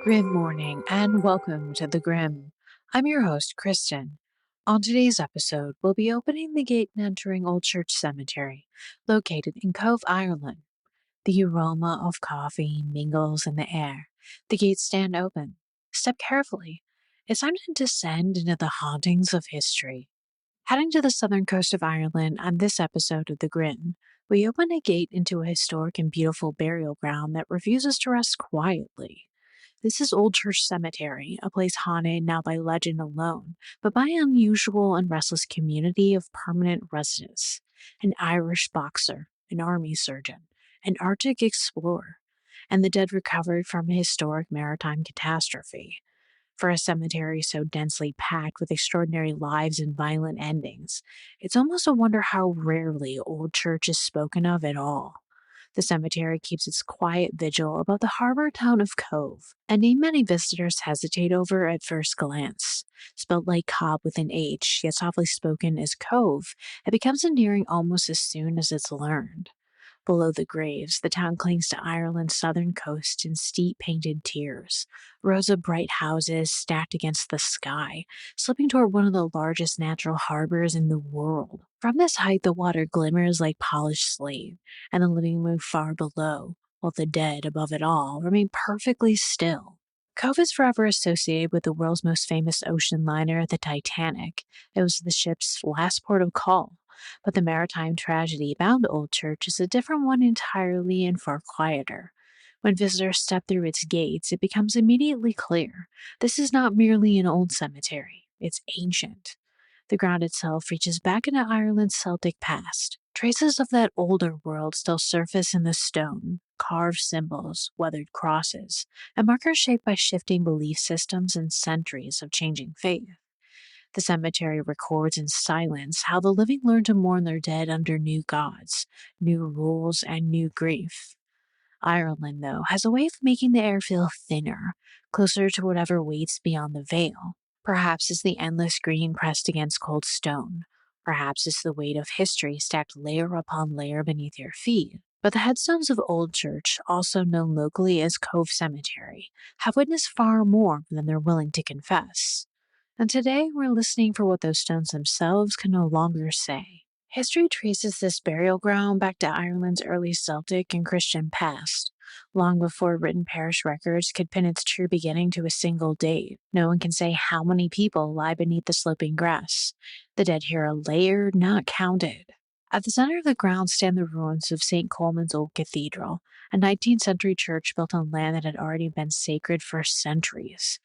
Good morning and welcome to the Grim. I'm your host, Kristin. On today's episode, we'll be opening the gate and entering Old Church Cemetery, located in Cobh, Ireland. The aroma of coffee mingles in the air. The gates stand open. Step carefully. It's time to descend into the hauntings of history. Heading to the southern coast of Ireland on this episode of The Grim, we open a gate into a historic and beautiful burial ground that refuses to rest quietly. This is Old Church Cemetery, a place haunted not by legend alone, but by an unusual and restless community of permanent residents. An Irish boxer, an army surgeon, an Arctic explorer, and the dead recovered from a historic maritime catastrophe. For a cemetery so densely packed with extraordinary lives and violent endings, it's almost a wonder how rarely Old Church is spoken of at all. The cemetery keeps its quiet vigil above the harbor town of Cobh, a name many visitors hesitate over at first glance. Spelled like Cobb with an H, yet softly spoken as Cove, it becomes endearing almost as soon as it's learned. Below the graves, the town clings to Ireland's southern coast in steep painted tiers, rows of bright houses stacked against the sky, slipping toward one of the largest natural harbors in the world. From this height, the water glimmers like polished slate, and the living move far below, while the dead, above it all, remain perfectly still. Cove is forever associated with the world's most famous ocean liner, the Titanic. It was the ship's last port of call. But the maritime tragedy bound Old Church is a different one entirely and far quieter. When visitors step through its gates, it becomes immediately clear this is not merely an old cemetery, it's ancient. The ground itself reaches back into Ireland's Celtic past. Traces of that older world still surface in the stone, carved symbols, weathered crosses, and markers shaped by shifting belief systems and centuries of changing faith. The cemetery records in silence how the living learn to mourn their dead under new gods, new rules, and new grief. Ireland, though, has a way of making the air feel thinner, closer to whatever waits beyond the veil. Perhaps it's the endless green pressed against cold stone. Perhaps it's the weight of history stacked layer upon layer beneath your feet. But the headstones of Old Church, also known locally as Cove Cemetery, have witnessed far more than they're willing to confess. And today we're listening for what those stones themselves can no longer say. History traces this burial ground back to Ireland's early Celtic and Christian past, long before written parish records could pin its true beginning to a single date. No one can say how many people lie beneath the sloping grass. The dead here are layered, not counted. At the center of the ground stand the ruins of St. Colman's Old Cathedral, a 19th century church built on land that had already been sacred for centuries.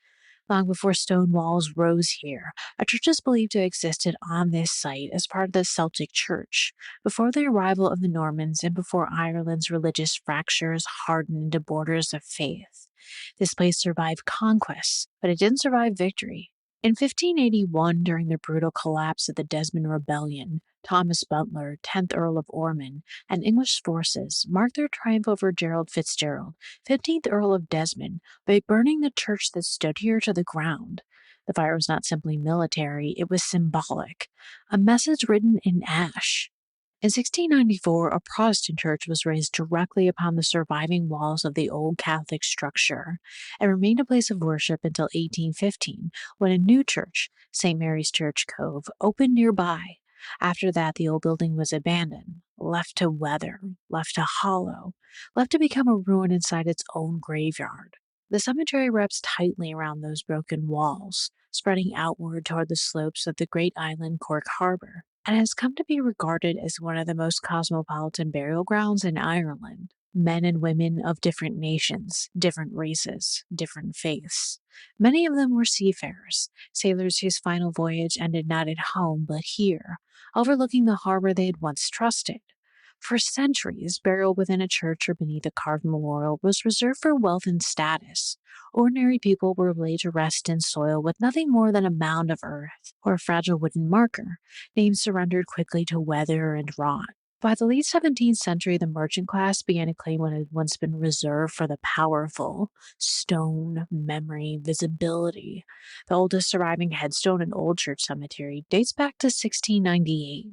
Long before stone walls rose here, a church is believed to have existed on this site as part of the Celtic Church, before the arrival of the Normans and before Ireland's religious fractures hardened into borders of faith. This place survived conquest, but it didn't survive victory. In 1581, during the brutal collapse of the Desmond Rebellion, Thomas Butler, 10th Earl of Ormond, and English forces marked their triumph over Gerald Fitzgerald, 15th Earl of Desmond, by burning the church that stood here to the ground. The fire was not simply military, it was symbolic, a message written in ash. In 1694, a Protestant church was raised directly upon the surviving walls of the old Catholic structure and remained a place of worship until 1815, when a new church, St. Mary's Church Cove, opened nearby. After that, the old building was abandoned, left to weather, left to hollow, left to become a ruin inside its own graveyard. The cemetery wraps tightly around those broken walls, spreading outward toward the slopes of the great island Cork Harbour, and has come to be regarded as one of the most cosmopolitan burial grounds in Ireland. Men and women of different nations, different races, different faiths. Many of them were seafarers, sailors whose final voyage ended not at home but here, overlooking the harbor they had once trusted. For centuries, burial within a church or beneath a carved memorial was reserved for wealth and status. Ordinary people were laid to rest in soil with nothing more than a mound of earth or a fragile wooden marker, names surrendered quickly to weather and rot. By the late 17th century, the merchant class began to claim what had once been reserved for the powerful: stone, memory, visibility. The oldest surviving headstone in Old Church Cemetery dates back to 1698.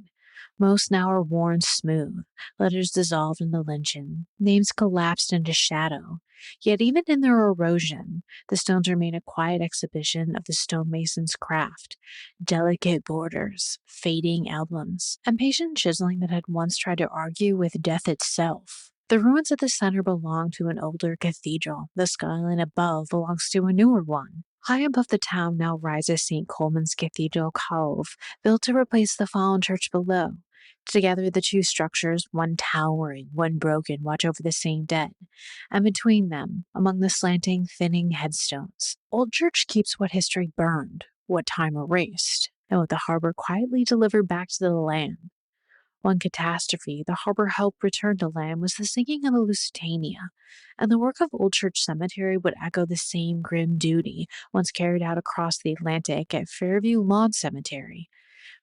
Most now are worn smooth, letters dissolved into lynching, names collapsed into shadow. Yet even in their erosion, the stones remain a quiet exhibition of the stonemason's craft. Delicate borders, fading emblems, and patient chiseling that had once tried to argue with death itself. The ruins at the center belong to an older cathedral. The skyline above belongs to a newer one. High above the town now rises St. Colman's Cathedral Cove, built to replace the fallen church below. Together, the two structures, one towering, one broken, watch over the same dead. And between them, among the slanting, thinning headstones, Old Church keeps what history burned, what time erased, and what the harbor quietly delivered back to the land. One catastrophe the harbor helped return to land was the sinking of the Lusitania, and the work of Old Church Cemetery would echo the same grim duty once carried out across the Atlantic at Fairview Lawn Cemetery.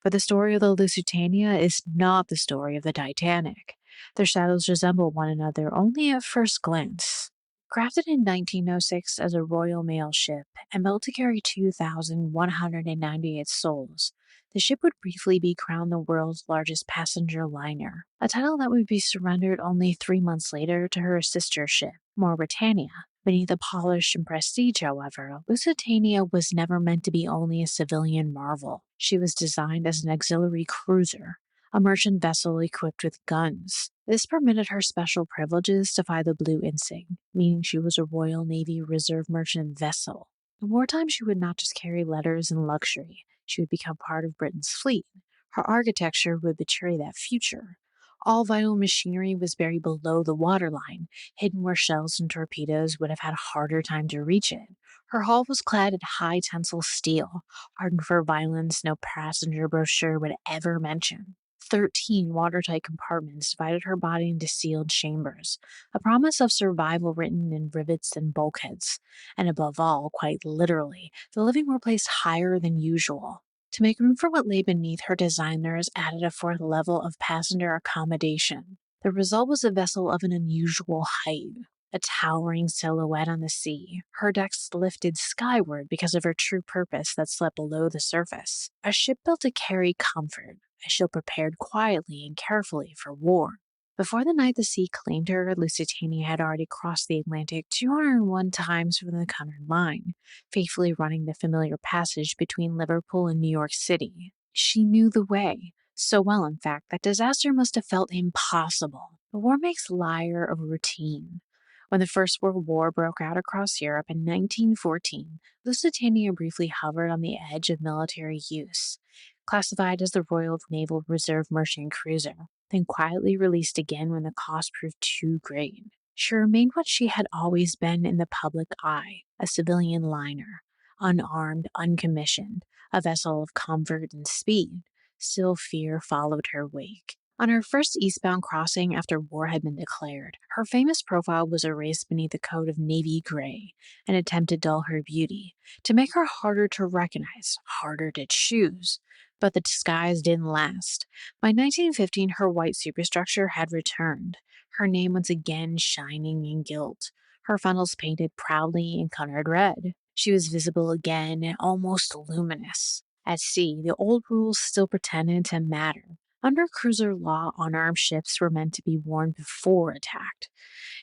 But the story of the Lusitania is not the story of the Titanic. Their shadows resemble one another only at first glance. Crafted in 1906 as a Royal Mail ship and built to carry 2,198 souls, the ship would briefly be crowned the world's largest passenger liner, a title that would be surrendered only 3 months later to her sister ship, Mauretania. Beneath the polish and prestige, however, Lusitania was never meant to be only a civilian marvel. She was designed as an auxiliary cruiser, a merchant vessel equipped with guns. This permitted her special privileges to fly the blue ensign, meaning she was a Royal Navy Reserve merchant vessel. In wartime, she would not just carry letters and luxury, she would become part of Britain's fleet. Her architecture would betray that future. All vital machinery was buried below the waterline, hidden where shells and torpedoes would have had a harder time to reach it. Her hull was clad in high tensile steel, hardened for violence no passenger brochure would ever mention. 13 watertight compartments divided her body into sealed chambers, a promise of survival written in rivets and bulkheads. And above all, quite literally, the living were placed higher than usual. To make room for what lay beneath her, designers added a fourth level of passenger accommodation. The result was a vessel of an unusual height, a towering silhouette on the sea, her decks lifted skyward because of her true purpose that slept below the surface. A ship built to carry comfort, a ship prepared quietly and carefully for war. Before the night the sea claimed her, Lusitania had already crossed the Atlantic 201 times from the Cunard Line, faithfully running the familiar passage between Liverpool and New York City. She knew the way, so well in fact that disaster must have felt impossible. The war makes liar of routine. When the First World War broke out across Europe in 1914, Lusitania briefly hovered on the edge of military use. Classified as the Royal Naval Reserve merchant cruiser, then quietly released again when the cost proved too great. She remained what she had always been in the public eye, a civilian liner, unarmed, uncommissioned, a vessel of comfort and speed. Still fear followed her wake. On her first eastbound crossing after war had been declared, her famous profile was erased beneath a coat of navy gray, an attempt to dull her beauty, to make her harder to recognize, harder to choose. But the disguise didn't last. By 1915, her white superstructure had returned, her name once again shining in gilt, her funnels painted proudly in Cunard red. She was visible again and almost luminous. At sea, the old rules still pretended to matter. Under cruiser law, unarmed ships were meant to be warned before attacked.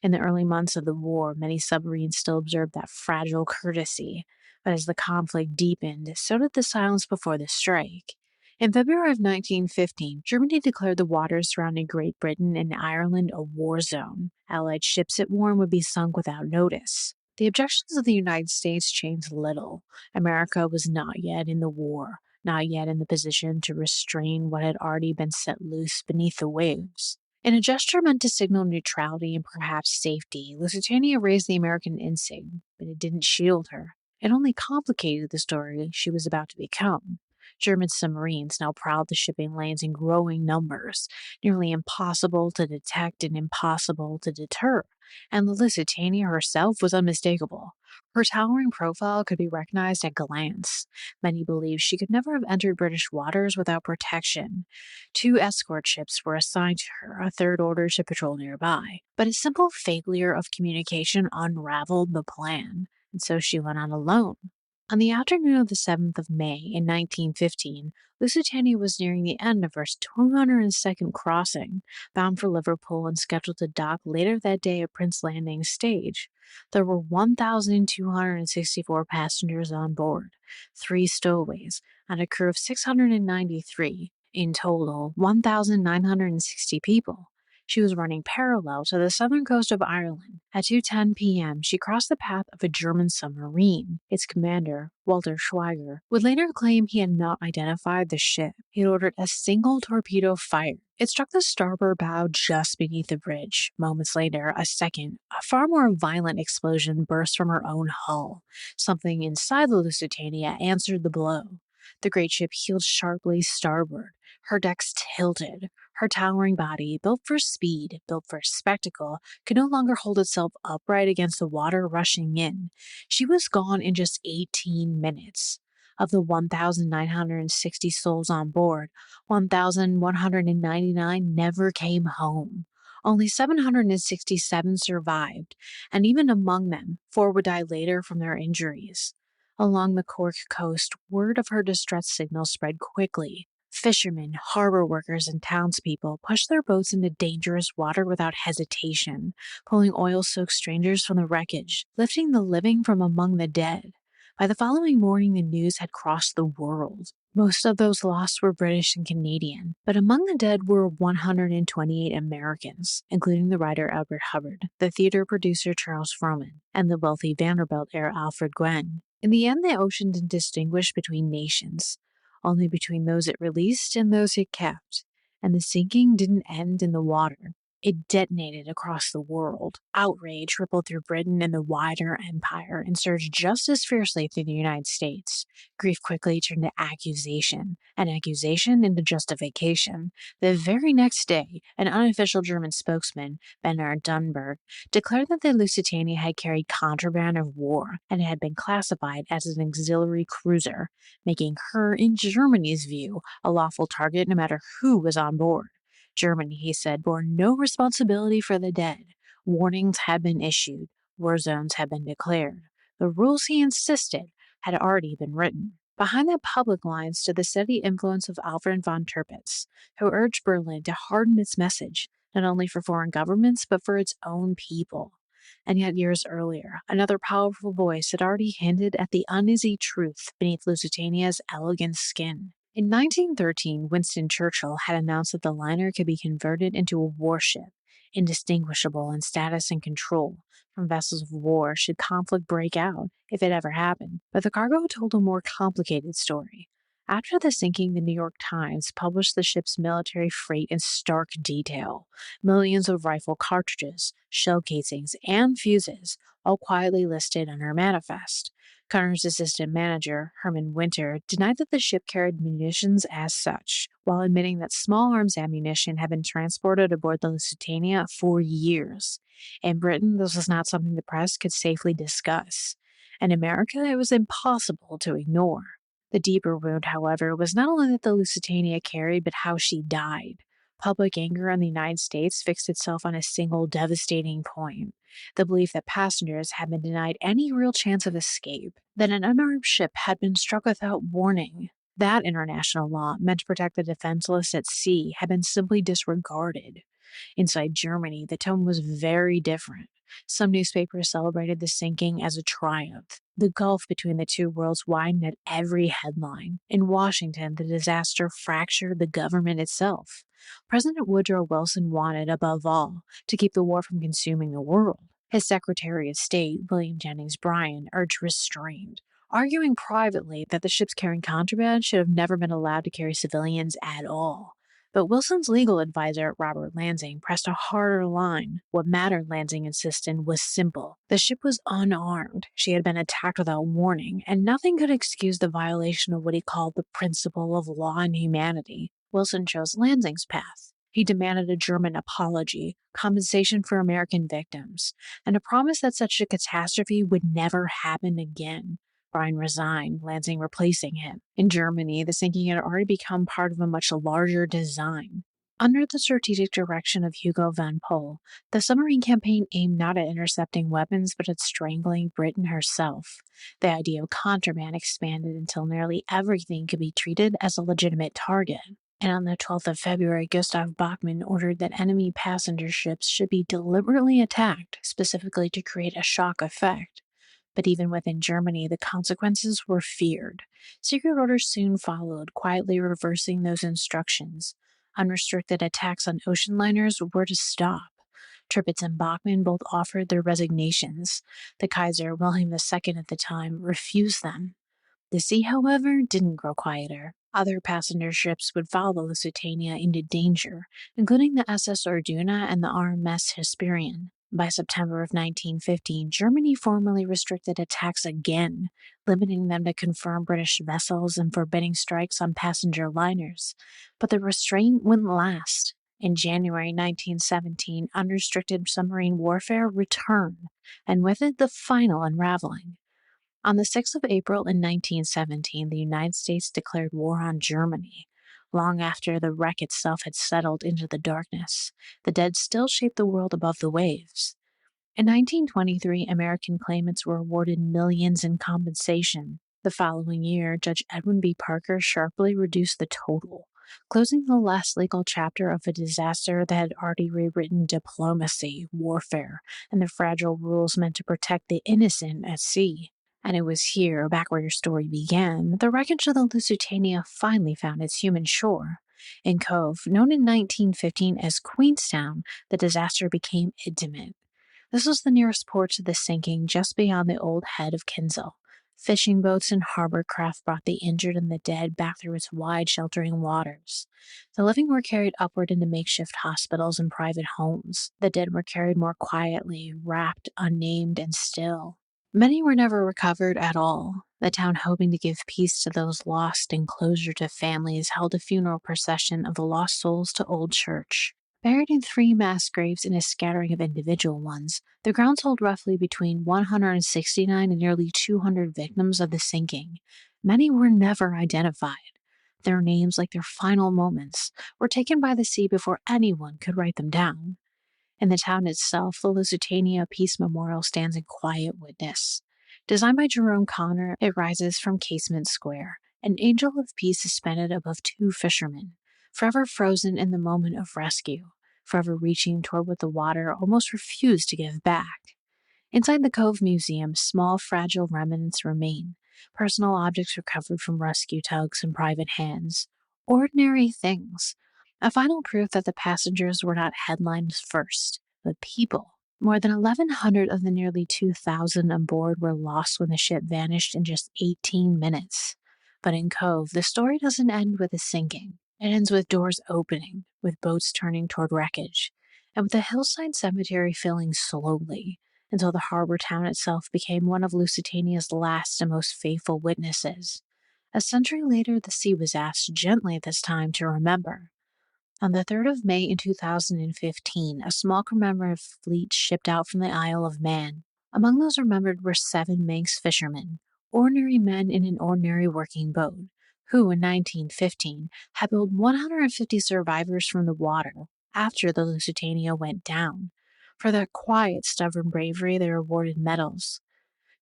In the early months of the war, many submarines still observed that fragile courtesy, but as the conflict deepened, so did the silence before the strike. In February of 1915, Germany declared the waters surrounding Great Britain and Ireland a war zone. Allied ships it warned would be sunk without notice. The objections of the United States changed little. America was not yet in the war, not yet in the position to restrain what had already been set loose beneath the waves. In a gesture meant to signal neutrality and perhaps safety, Lusitania raised the American ensign, but it didn't shield her. It only complicated the story she was about to become. German submarines now prowled the shipping lanes in growing numbers, nearly impossible to detect and impossible to deter, and the Lusitania herself was unmistakable. Her towering profile could be recognized at a glance. Many believed she could never have entered British waters without protection. 2 escort ships were assigned to her, a third ordered to patrol nearby. But a simple failure of communication unraveled the plan, and so she went on alone. On the afternoon of the 7th of May in 1915, Lusitania was nearing the end of her 202nd crossing, bound for Liverpool and scheduled to dock later that day at Prince Landing Stage. There were 1,264 passengers on board, 3 stowaways, and a crew of 693. In total, 1,960 people. She was running parallel to the southern coast of Ireland. At 2:10 p.m., she crossed the path of a German submarine. Its commander, Walter Schweiger, would later claim he had not identified the ship. He had ordered a single torpedo fired. It struck the starboard bow just beneath the bridge. Moments later, a second, a far more violent explosion burst from her own hull. Something inside the Lusitania answered the blow. The great ship heeled sharply starboard. Her decks tilted. Her towering body, built for speed, built for spectacle, could no longer hold itself upright against the water rushing in. She was gone in just 18 minutes. Of the 1,960 souls on board, 1,199 never came home. Only 767 survived, and even among them, 4 would die later from their injuries. Along the Cork coast, word of her distress signal spread quickly. Fishermen, harbor workers, and townspeople pushed their boats into dangerous water without hesitation, pulling oil-soaked strangers from the wreckage, lifting the living from among the dead. By the following morning, the news had crossed the world. Most of those lost were British and Canadian, but among the dead were 128 Americans, including the writer Albert Hubbard, the theater producer Charles Frohman, and the wealthy Vanderbilt heir Alfred Gwen. In the end, the ocean didn't distinguish between nations, only between those it released and those it kept. And the sinking didn't end in the water. It detonated across the world. Outrage rippled through Britain and the wider empire and surged just as fiercely through the United States. Grief quickly turned to accusation, and accusation into justification. The very next day, an unofficial German spokesman, Bernard Dunberg, declared that the Lusitania had carried contraband of war and had been classified as an auxiliary cruiser, making her, in Germany's view, a lawful target no matter who was on board. Germany, he said, bore no responsibility for the dead. Warnings had been issued. War zones had been declared. The rules, he insisted, had already been written. Behind that public line stood the steady influence of Alfred von Tirpitz, who urged Berlin to harden its message, not only for foreign governments, but for its own people. And yet years earlier, another powerful voice had already hinted at the uneasy truth beneath Lusitania's elegant skin. In 1913, Winston Churchill had announced that the liner could be converted into a warship, indistinguishable in status and control from vessels of war should conflict break out, if it ever happened. But the cargo told a more complicated story. After the sinking, the New York Times published the ship's military freight in stark detail. Millions of rifle cartridges, shell casings, and fuses, all quietly listed on her manifest. Connors' assistant manager, Herman Winter, denied that the ship carried munitions as such, while admitting that small arms ammunition had been transported aboard the Lusitania for years. In Britain, this was not something the press could safely discuss. In America, it was impossible to ignore. The deeper wound, however, was not only that the Lusitania carried, but how she died. Public anger in the United States fixed itself on a single devastating point: the belief that passengers had been denied any real chance of escape, that an unarmed ship had been struck without warning. That international law, meant to protect the defenseless at sea, had been simply disregarded. Inside Germany, the tone was very different. Some newspapers celebrated the sinking as a triumph. The gulf between the two worlds widened at every headline. In Washington, the disaster fractured the government itself. President Woodrow Wilson wanted, above all, to keep the war from consuming the world. His Secretary of State, William Jennings Bryan, urged restraint, arguing privately that the ships carrying contraband should have never been allowed to carry civilians at all. But Wilson's legal advisor, Robert Lansing, pressed a harder line. What mattered, Lansing insisted, was simple. The ship was unarmed, she had been attacked without warning, and nothing could excuse the violation of what he called the principle of law and humanity. Wilson chose Lansing's path. He demanded a German apology, compensation for American victims, and a promise that such a catastrophe would never happen again. Bryan resigned, Lansing replacing him. In Germany, the sinking had already become part of a much larger design. Under the strategic direction of Hugo van Poel, the submarine campaign aimed not at intercepting weapons but at strangling Britain herself. The idea of contraband expanded until nearly everything could be treated as a legitimate target. And on the 12th of February, Gustav Bachmann ordered that enemy passenger ships should be deliberately attacked, specifically to create a shock effect. But even within Germany, the consequences were feared. Secret orders soon followed, quietly reversing those instructions. Unrestricted attacks on ocean liners were to stop. Tirpitz and Bachmann both offered their resignations. The Kaiser, William II at the time, refused them. The sea, however, didn't grow quieter. Other passenger ships would follow the Lusitania into danger, including the SS Orduna and the RMS Hesperian. By September of 1915, Germany formally restricted attacks again, limiting them to confirmed British vessels and forbidding strikes on passenger liners. But the restraint wouldn't last. In January 1917, unrestricted submarine warfare returned, and with it the final unraveling. On the 6th of April in 1917, the United States declared war on Germany. Long after the wreck itself had settled into the darkness, the dead still shaped the world above the waves. In 1923, American claimants were awarded millions in compensation. The following year, Judge Edwin B. Parker sharply reduced the total, closing the last legal chapter of a disaster that had already rewritten diplomacy, warfare, and the fragile rules meant to protect the innocent at sea. And it was here, back where your story began, that the wreckage of the Lusitania finally found its human shore. In Cobh, known in 1915 as Queenstown, the disaster became intimate. This was the nearest port to the sinking, just beyond the old head of Kinsale. Fishing boats and harbor craft brought the injured and the dead back through its wide, sheltering waters. The living were carried upward into makeshift hospitals and private homes. The dead were carried more quietly, wrapped, unnamed, and still. Many were never recovered at all. The town, hoping to give peace to those lost and closure to families, held a funeral procession of the lost souls to Old Church. Buried in 3 mass graves and a scattering of individual ones, the grounds hold roughly between 169 and nearly 200 victims of the sinking. Many were never identified. Their names, like their final moments, were taken by the sea before anyone could write them down. In the town itself, the Lusitania Peace Memorial stands in quiet witness. Designed by Jerome Connor, it rises from Casement Square, an angel of peace suspended above 2 fishermen, forever frozen in the moment of rescue, forever reaching toward what the water almost refused to give back. Inside the Cobh Museum, small, fragile remnants remain, personal objects recovered from rescue tugs and private hands. Ordinary things. A final proof that the passengers were not headlines first, but people. More than 1,100 of the nearly 2,000 on board were lost when the ship vanished in just 18 minutes. But in Cobh, the story doesn't end with a sinking. It ends with doors opening, with boats turning toward wreckage, and with the hillside cemetery filling slowly, until the harbor town itself became one of Lusitania's last and most faithful witnesses. A century later, the sea was asked, gently this time, to remember. On the 3rd of May in 2015, a small commemorative fleet shipped out from the Isle of Man. Among those remembered were 7 Manx fishermen, ordinary men in an ordinary working boat, who in 1915 had pulled 150 survivors from the water after the Lusitania went down. For their quiet, stubborn bravery, they were awarded medals.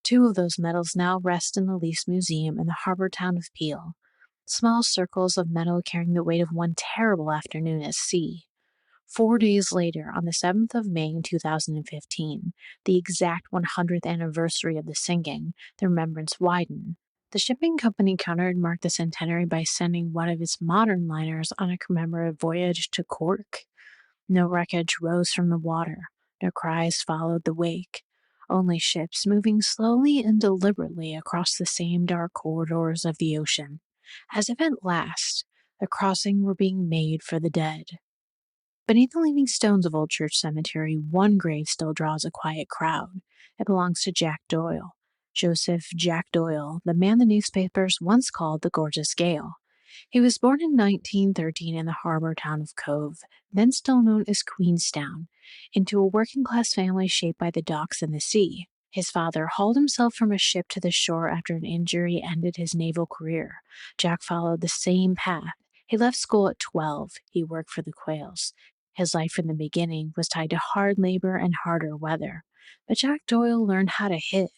2 of those medals now rest in the Leafs Museum in the harbor town of Peel. Small circles of metal carrying the weight of one terrible afternoon at sea. 4 days later, on the 7th of May in 2015, the exact 100th anniversary of the sinking, the remembrance widened. The shipping company Cunard marked the centenary by sending one of its modern liners on a commemorative voyage to Cork. No wreckage rose from the water. No cries followed the wake. Only ships moving slowly and deliberately across the same dark corridors of the ocean, as if at last the crossing were being made for the dead. Beneath the leaning stones of Old Church Cemetery, one grave still draws a quiet crowd. It belongs to Jack Doyle. Joseph Jack Doyle, the man the newspapers once called the Gorgeous Gale. He was born in 1913 in the harbor town of Cobh, then still known as Queenstown, into a working-class family shaped by the docks and the sea. His father hauled himself from a ship to the shore after an injury ended his naval career. Jack followed the same path. He left school at 12. He worked for the Quails. His life in the beginning was tied to hard labor and harder weather. But Jack Doyle learned how to hit.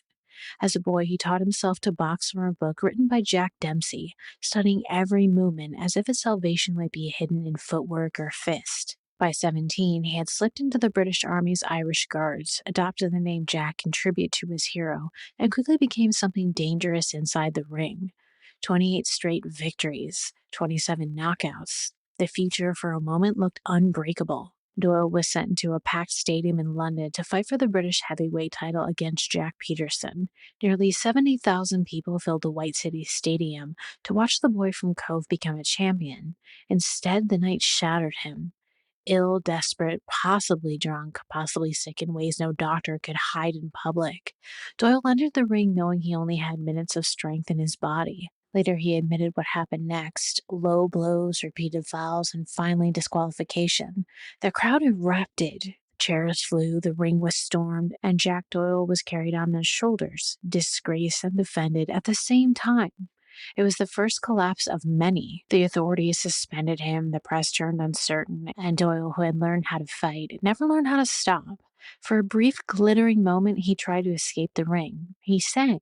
As a boy, he taught himself to box from a book written by Jack Dempsey, studying every movement as if his salvation might be hidden in footwork or fist. By 17, he had slipped into the British Army's Irish Guards, adopted the name Jack in tribute to his hero, and quickly became something dangerous inside the ring. 28 straight victories, 27 knockouts. The future for a moment looked unbreakable. Doyle was sent into a packed stadium in London to fight for the British heavyweight title against Jack Peterson. Nearly 70,000 people filled the White City Stadium to watch the boy from Cove become a champion. Instead, the night shattered him. Ill, desperate, possibly drunk, possibly sick in ways no doctor could hide in public. Doyle entered the ring knowing he only had minutes of strength in his body. Later, he admitted what happened next: low blows, repeated fouls, and finally disqualification. The crowd erupted. Chairs flew, the ring was stormed, and Jack Doyle was carried on his shoulders, disgraced and defended at the same time. It was the first collapse of many. The authorities suspended him, the press turned uncertain, and Doyle, who had learned how to fight, never learned how to stop. For a brief, glittering moment, he tried to escape the ring. He sang.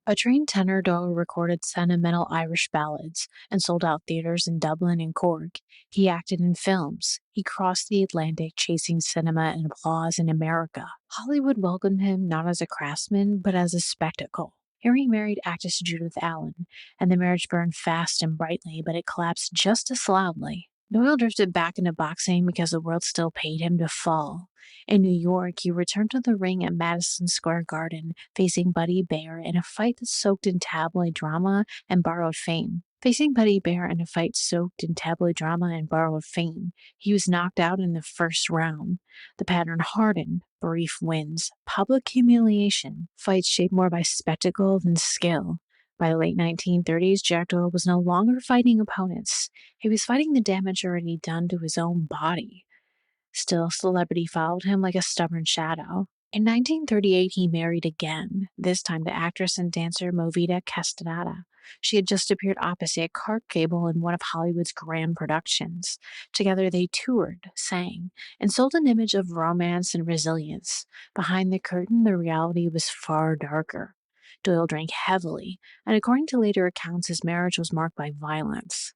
A trained tenor, Doyle recorded sentimental Irish ballads and sold out theaters in Dublin and Cork. He acted in films. He crossed the Atlantic chasing cinema and applause in America. Hollywood welcomed him not as a craftsman, but as a spectacle. Here he married actress Judith Allen, and the marriage burned fast and brightly, but it collapsed just as loudly. Doyle drifted back into boxing because the world still paid him to fall. In New York, he returned to the ring at Madison Square Garden, facing Buddy Bear in a fight that soaked in tabloid drama and borrowed fame. Facing Buddy Bear in a fight soaked in tabloid drama and borrowed fame, he was knocked out in the first round. The pattern hardened: brief wins, public humiliation, fights shaped more by spectacle than skill. By the late 1930s, Jack Doyle was no longer fighting opponents. He was fighting the damage already done to his own body. Still, celebrity followed him like a stubborn shadow. In 1938, he married again, this time to actress and dancer Movita Castaneda. She had just appeared opposite Clark Gable in one of Hollywood's grand productions. Together they toured, sang, and sold an image of romance and resilience. Behind the curtain, the reality was far darker. Doyle drank heavily, and according to later accounts, his marriage was marked by violence.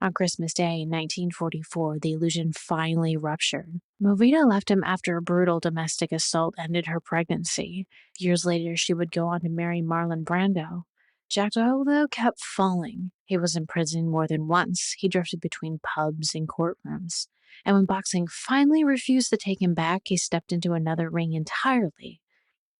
On Christmas Day in 1944, the illusion finally ruptured. Movita left him after a brutal domestic assault ended her pregnancy. Years later, she would go on to marry Marlon Brando. Jack Doyle, though, kept falling. He was in prison more than once. He drifted between pubs and courtrooms. And when boxing finally refused to take him back, he stepped into another ring entirely.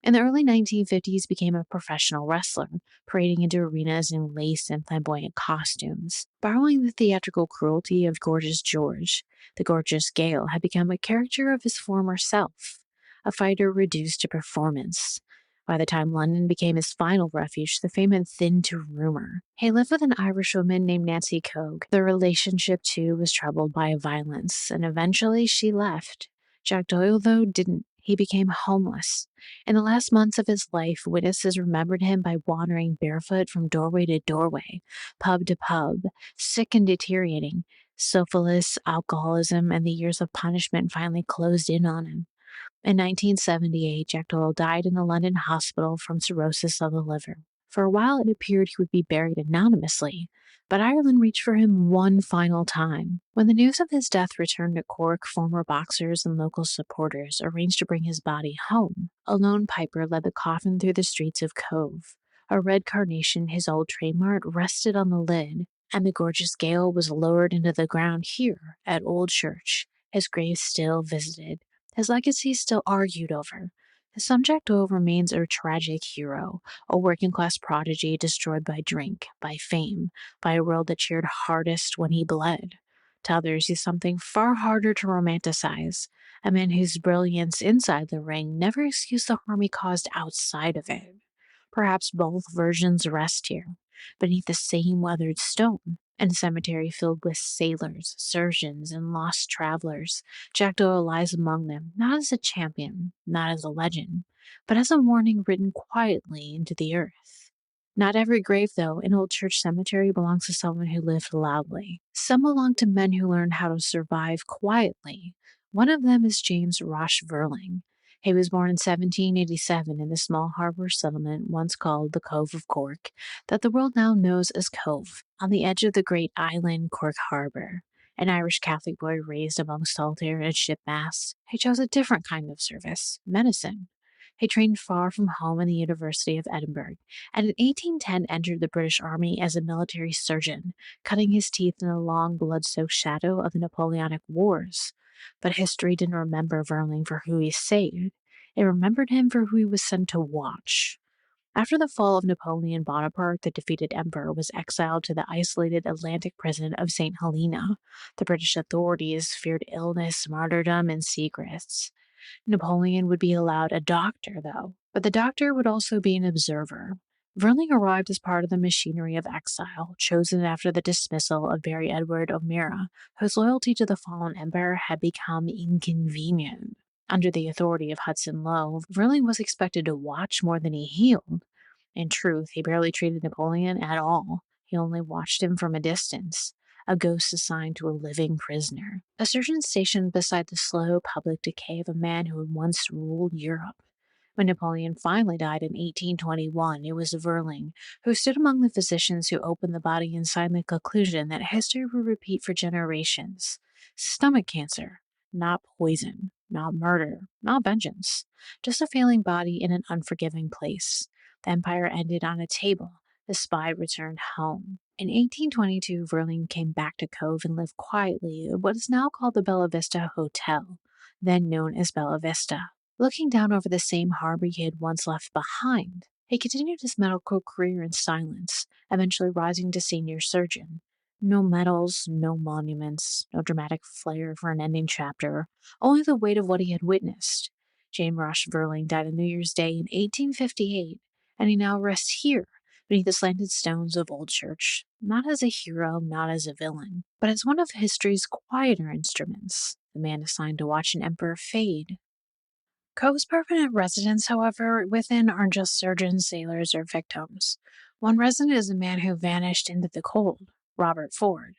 In the early 1950s, became a professional wrestler, parading into arenas in lace and flamboyant costumes. Borrowing the theatrical cruelty of Gorgeous George, the Gorgeous Gale had become a character of his former self, a fighter reduced to performance. By the time London became his final refuge, the fame had thinned to rumor. He lived with an Irish woman named Nancy Cogh. Their relationship, too, was troubled by violence, and eventually she left. Jack Doyle, though, didn't. He became homeless. In the last months of his life, witnesses remembered him by wandering barefoot from doorway to doorway, pub to pub, sick and deteriorating. Syphilis, alcoholism, and the years of punishment finally closed in on him. In 1978, Jack Doyle died in a London hospital from cirrhosis of the liver. For a while, it appeared he would be buried anonymously, but Ireland reached for him one final time. When the news of his death returned to Cork, former boxers and local supporters arranged to bring his body home. A lone piper led the coffin through the streets of Cove. A red carnation, his old trademark, rested on the lid, and the Gorgeous Gale was lowered into the ground here at Old Church, his grave still visited, his legacy still argued over. To some, Jack Doyle remains a tragic hero, a working-class prodigy destroyed by drink, by fame, by a world that cheered hardest when he bled. To others, he's something far harder to romanticize, a man whose brilliance inside the ring never excused the harm he caused outside of it. Perhaps both versions rest here, beneath the same weathered stone. In a cemetery filled with sailors, surgeons, and lost travelers, Jack Doyle lies among them, not as a champion, not as a legend, but as a warning written quietly into the earth. Not every grave, though, in Old Church Cemetery belongs to someone who lived loudly. Some belong to men who learned how to survive quietly. One of them is James Rosh Verling. He was born in 1787 in the small harbour settlement once called the Cove of Cork, that the world now knows as Cobh, on the edge of the great island Cork Harbour. An Irish Catholic boy raised among saltire and ship masts, he chose a different kind of service, medicine. He trained far from home in the University of Edinburgh, and in 1810 entered the British Army as a military surgeon, cutting his teeth in the long blood-soaked shadow of the Napoleonic Wars. But history didn't remember Verling for who he saved. It remembered him for who he was sent to watch. After the fall of Napoleon Bonaparte, the defeated emperor was exiled to the isolated Atlantic prison of St. Helena. The British authorities feared illness, martyrdom, and secrets. Napoleon would be allowed a doctor, though, but the doctor would also be an observer. Verling arrived as part of the machinery of exile, chosen after the dismissal of Barry Edward O'Meara, whose loyalty to the fallen emperor had become inconvenient. Under the authority of Hudson Lowe, Verling was expected to watch more than he healed. In truth, he barely treated Napoleon at all. He only watched him from a distance, a ghost assigned to a living prisoner, a surgeon stationed beside the slow public decay of a man who had once ruled Europe. When Napoleon finally died in 1821, it was Verling who stood among the physicians who opened the body and signed the conclusion that history would repeat for generations. Stomach cancer, not poison, not murder, not vengeance, just a failing body in an unforgiving place. The empire ended on a table. The spy returned home. In 1822, Verling came back to Cobh and lived quietly at what is now called the Bella Vista Hotel, then known as Bella Vista. Looking down over the same harbor he had once left behind, he continued his medical career in silence, eventually rising to senior surgeon. No medals, no monuments, no dramatic flair for an ending chapter, only the weight of what he had witnessed. James Rosh Verling died on New Year's Day in 1858, and he now rests here, beneath the slanted stones of Old Church, not as a hero, not as a villain, but as one of history's quieter instruments, the man assigned to watch an emperor fade. Cove's permanent residents, however, within aren't just surgeons, sailors, or victims. One resident is a man who vanished into the cold, Robert Ford.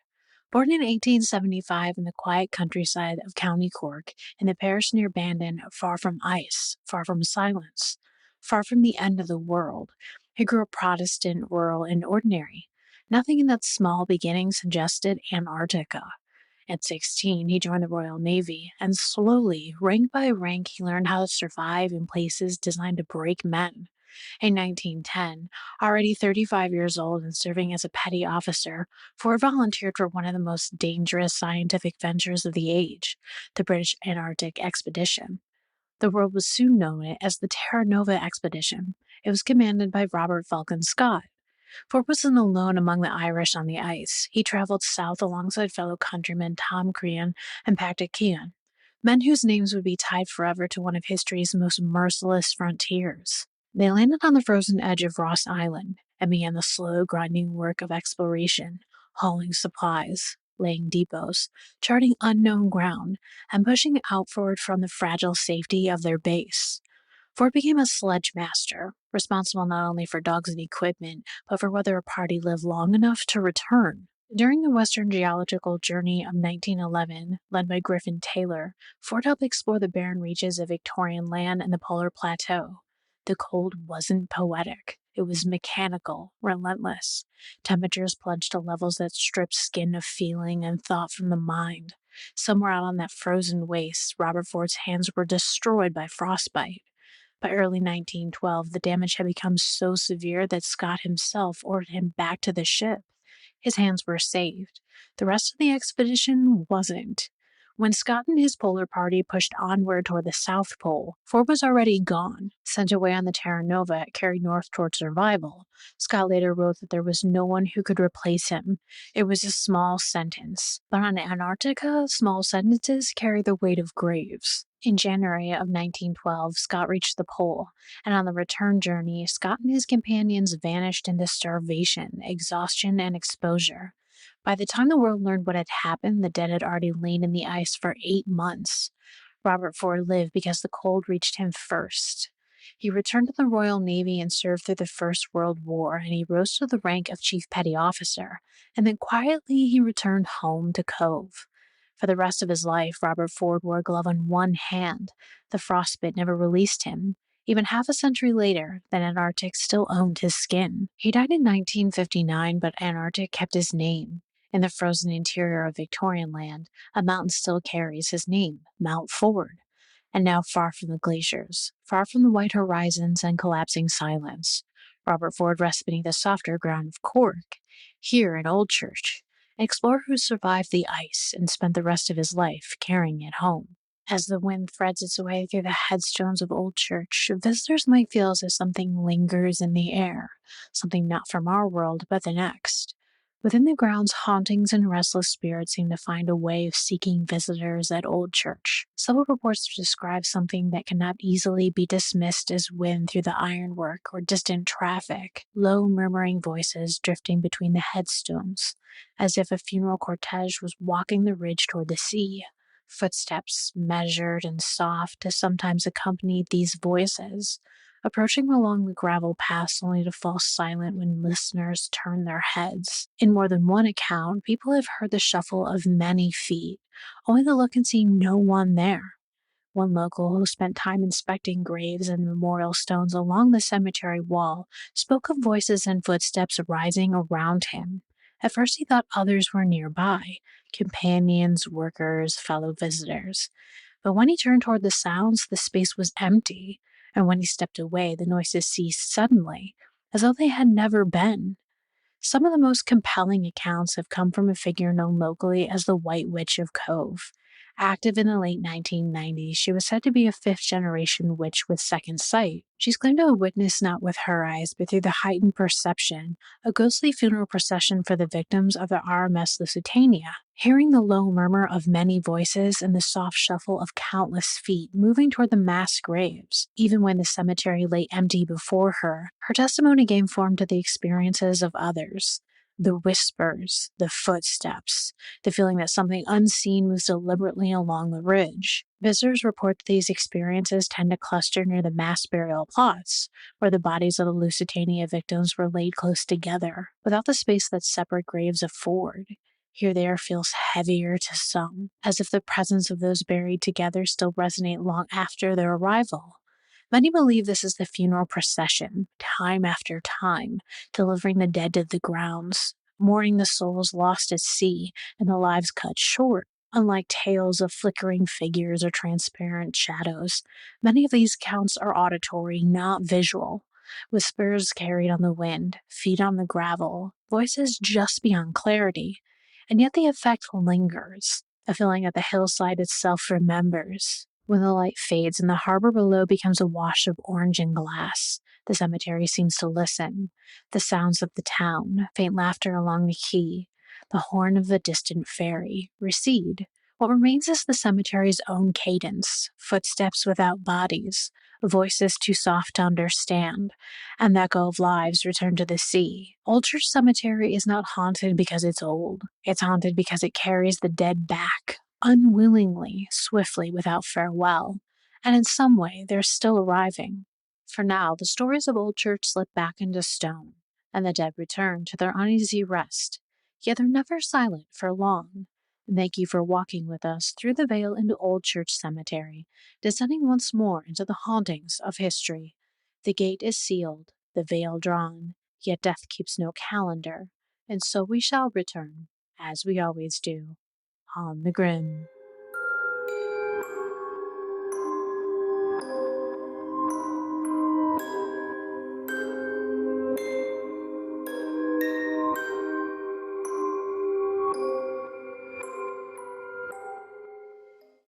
Born in 1875 in the quiet countryside of County Cork, in the parish near Bandon, far from ice, far from silence, far from the end of the world, he grew up Protestant, rural, and ordinary. Nothing in that small beginning suggested Antarctica. At 16, he joined the Royal Navy, and slowly, rank by rank, he learned how to survive in places designed to break men. In 1910, already 35 years old and serving as a petty officer, Ford volunteered for one of the most dangerous scientific ventures of the age, the British Antarctic Expedition. The world would soon know it as the Terra Nova Expedition. It was commanded by Robert Falcon Scott. Ford wasn't alone among the Irish on the ice. He traveled south alongside fellow countrymen Tom Crean and Patrick Keown, men whose names would be tied forever to one of history's most merciless frontiers. They landed on the frozen edge of Ross Island and began the slow, grinding work of exploration, hauling supplies, laying depots, charting unknown ground, and pushing outward from the fragile safety of their base. Ford became a sledge master, responsible not only for dogs and equipment, but for whether a party lived long enough to return. During the Western Geological Journey of 1911, led by Griffin Taylor, Ford helped explore the barren reaches of Victorian land and the polar plateau. The cold wasn't poetic. It was mechanical, relentless. Temperatures plunged to levels that stripped skin of feeling and thought from the mind. Somewhere out on that frozen waste, Robert Ford's hands were destroyed by frostbite. By early 1912, the damage had become so severe that Scott himself ordered him back to the ship. His hands were saved. The rest of the expedition wasn't. When Scott and his polar party pushed onward toward the South Pole, Ford was already gone, sent away on the Terra Nova, carried north toward survival. Scott later wrote that there was no one who could replace him. It was a small sentence. But on Antarctica, small sentences carry the weight of graves. In January of 1912, Scott reached the pole, and on the return journey, Scott and his companions vanished into starvation, exhaustion, and exposure. By the time the world learned what had happened, the dead had already lain in the ice for 8 months. Robert Ford lived because the cold reached him first. He returned to the Royal Navy and served through the First World War, and he rose to the rank of Chief Petty Officer, and then quietly he returned home to Cobh. For the rest of his life, Robert Ford wore a glove on one hand. The frostbite never released him. Even half a century later, the Antarctic still owned his skin. He died in 1959, but Antarctic kept his name. In the frozen interior of Victorian land, a mountain still carries his name, Mount Ford. And now, far from the glaciers, far from the white horizons and collapsing silence, Robert Ford rests beneath the softer ground of Cork, here in Old Church, an explorer who survived the ice and spent the rest of his life carrying it home. As the wind threads its way through the headstones of Old Church, visitors might feel as if something lingers in the air, something not from our world but the next. Within the grounds, hauntings and restless spirits seem to find a way of seeking visitors at Old Church. Several reports describe something that cannot easily be dismissed as wind through the ironwork or distant traffic, low murmuring voices drifting between the headstones, as if a funeral cortege was walking the ridge toward the sea. Footsteps, measured and soft, sometimes accompanied these voices, approaching along the gravel paths only to fall silent when listeners turn their heads. In more than one account, people have heard the shuffle of many feet, only to look and see no one there. One local who spent time inspecting graves and memorial stones along the cemetery wall spoke of voices and footsteps rising around him. At first he thought others were nearby, companions, workers, fellow visitors. But when he turned toward the sounds, the space was empty, and when he stepped away, the noises ceased suddenly, as though they had never been. Some of the most compelling accounts have come from a figure known locally as the White Witch of Cobh. Active in the late 1990s, she was said to be a fifth-generation witch with second sight. She's claimed to have witnessed not with her eyes, but through the heightened perception, a ghostly funeral procession for the victims of the RMS Lusitania, hearing the low murmur of many voices and the soft shuffle of countless feet moving toward the mass graves. Even when the cemetery lay empty before her, her testimony gave form to the experiences of others. The whispers, the footsteps, the feeling that something unseen moves deliberately along the ridge. Visitors report that these experiences tend to cluster near the mass burial plots, where the bodies of the Lusitania victims were laid close together, without the space that separate graves afford. Here the air feels heavier to some, as if the presence of those buried together still resonate long after their arrival. Many believe this is the funeral procession, time after time, delivering the dead to the grounds, mourning the souls lost at sea and the lives cut short. Unlike tales of flickering figures or transparent shadows, many of these accounts are auditory, not visual. Whispers carried on the wind, feet on the gravel, voices just beyond clarity. And yet the effect lingers, a feeling that the hillside itself remembers. When the light fades and the harbor below becomes a wash of orange and glass, the cemetery seems to listen. The sounds of the town, faint laughter along the quay, the horn of the distant ferry, recede. What remains is the cemetery's own cadence, footsteps without bodies, voices too soft to understand, and the echo of lives returned to the sea. Old Church Cemetery is not haunted because it's old. It's haunted because it carries the dead back, unwillingly, swiftly, without farewell. And in some way, they're still arriving. For now, the stories of Old Church slip back into stone, and the dead return to their uneasy rest. Yet they're never silent for long. Thank you for walking with us through the veil into Old Church Cemetery, descending once more into the hauntings of history. The gate is sealed, the veil drawn, yet death keeps no calendar, and so we shall return, as we always do, on the grim.